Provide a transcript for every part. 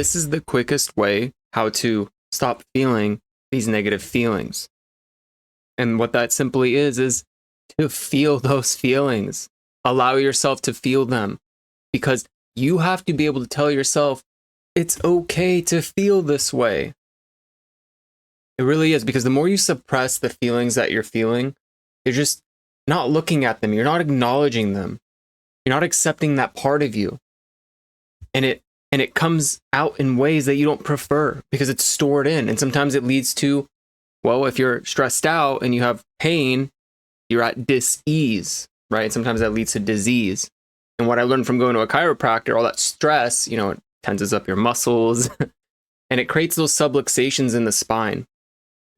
This is the quickest way how to stop feeling these negative feelings. And what that simply is to feel those feelings. Allow yourself to feel them because you have to be able to tell yourself it's okay to feel this way. It really is, because the more you suppress the feelings that you're feeling, you're just not looking at them. You're not acknowledging them. You're not accepting that part of you. And it comes out in ways that you don't prefer because it's stored in. And sometimes it leads to, well, if you're stressed out and you have pain, you're at dis-ease, right? Sometimes that leads to disease. And what I learned from going to a chiropractor, all that stress, it tenses up your muscles and it creates those subluxations in the spine.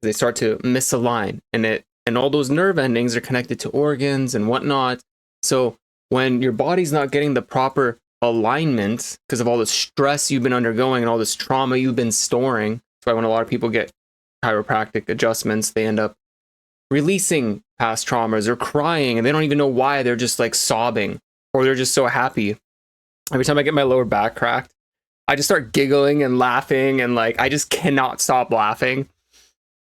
They start to misalign and all those nerve endings are connected to organs and whatnot. So when your body's not getting the proper alignment because of all the stress you've been undergoing and all this trauma you've been storing, that's why when a lot of people get chiropractic adjustments, they end up releasing past traumas or crying and they don't even know why. They're just like sobbing or they're just so happy. Every time I get my lower back cracked, I just start giggling and laughing and like I just cannot stop laughing.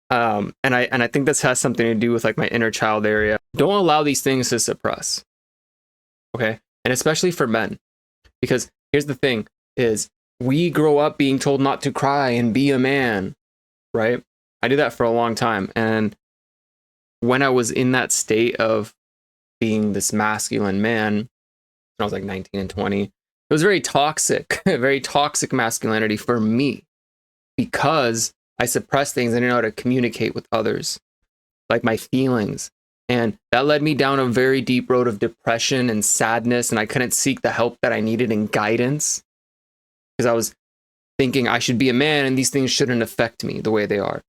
And I think this has something to do with like my inner child area. Don't allow these things to suppress. Okay? And especially for men. Because here's the thing is we grow up being told not to cry and be a man, right? I did that for a long time. And when I was in that state of being this masculine man, when I was like 19 and 20, it was very toxic, very toxic masculinity for me because I suppressed things. I didn't know how to communicate with others, like my feelings. And that led me down a very deep road of depression and sadness. And I couldn't seek the help that I needed and guidance because I was thinking I should be a man and these things shouldn't affect me the way they are.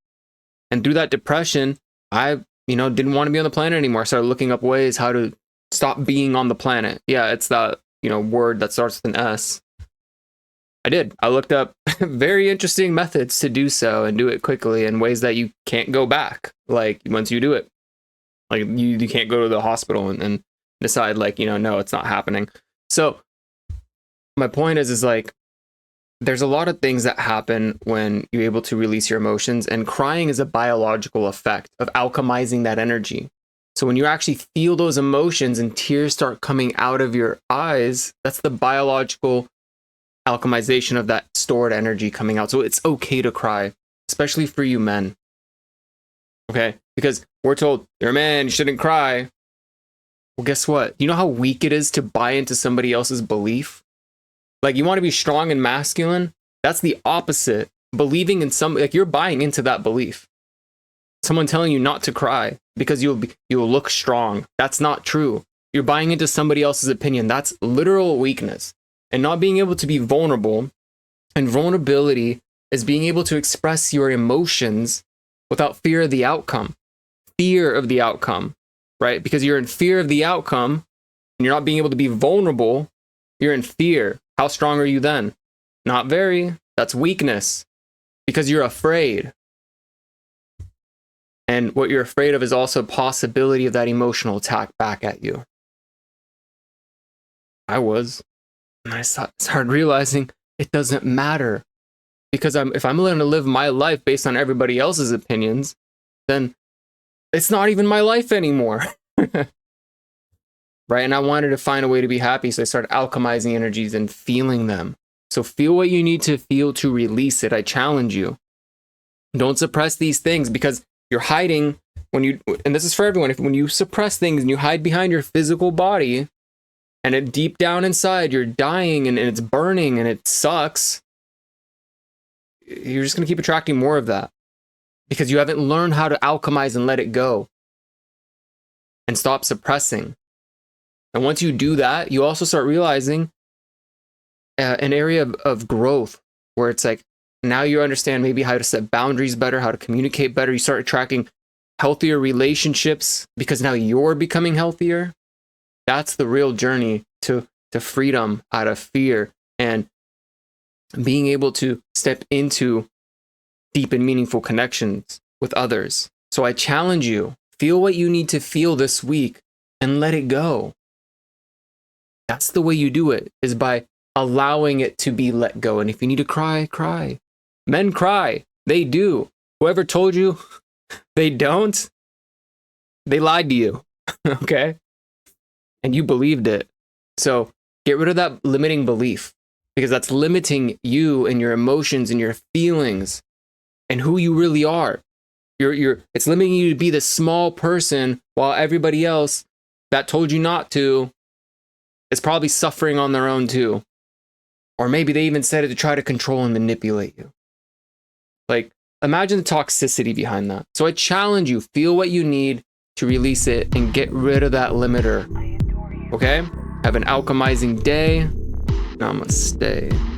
And through that depression, I, didn't want to be on the planet anymore. I started looking up ways how to stop being on the planet. Yeah, it's that, word that starts with an S. I did. I looked up very interesting methods to do so and do it quickly in ways that you can't go back. Like once you do it, like you can't go to the hospital and decide like, no, it's not happening. So my point is like, there's a lot of things that happen when you're able to release your emotions, and crying is a biological effect of alchemizing that energy. So when you actually feel those emotions and tears start coming out of your eyes, that's the biological alchemization of that stored energy coming out. So it's okay to cry, especially for you men. Okay? Because we're told, you're a man, you shouldn't cry. Well, guess what? You know how weak it is to buy into somebody else's belief? Like, you want to be strong and masculine? That's the opposite. Believing in you're buying into that belief. Someone telling you not to cry because you'll look strong. That's not true. You're buying into somebody else's opinion. That's literal weakness. And not being able to be vulnerable, and vulnerability is being able to express your emotions without fear of the outcome. Fear of the outcome, right? Because you're in fear of the outcome and you're not being able to be vulnerable, you're in fear. How strong are you then? Not very. That's weakness because you're afraid. And what you're afraid of is also a possibility of that emotional attack back at you. I was. And I started realizing it doesn't matter because if I'm going to live my life based on everybody else's opinions, then it's not even my life anymore. Right? And I wanted to find a way to be happy. So I started alchemizing energies and feeling them. So feel what you need to feel to release it. I challenge you. Don't suppress these things because you're hiding and this is for everyone. When you suppress things and you hide behind your physical body, and deep down inside, you're dying and it's burning and it sucks, you're just going to keep attracting more of that because you haven't learned how to alchemize and let it go and stop suppressing. And once you do that, you also start realizing an area of growth where it's like, now you understand maybe how to set boundaries better, how to communicate better. You start attracting healthier relationships because now you're becoming healthier. That's the real journey to freedom out of fear and being able to step into deep and meaningful connections with others. So I challenge you, feel what you need to feel this week and let it go. That's the way you do it, is by allowing it to be let go. And if you need to cry, cry. Men cry. They do. Whoever told you they don't, they lied to you. Okay? And you believed it. So get rid of that limiting belief, because that's limiting you and your emotions and your feelings and who you really are. It's limiting you to be the small person, while everybody else that told you not to is probably suffering on their own too. Or maybe they even said it to try to control and manipulate you. Like, imagine the toxicity behind that. So I challenge you, feel what you need to release it and get rid of that limiter. Okay? Have an alchemizing day. Namaste.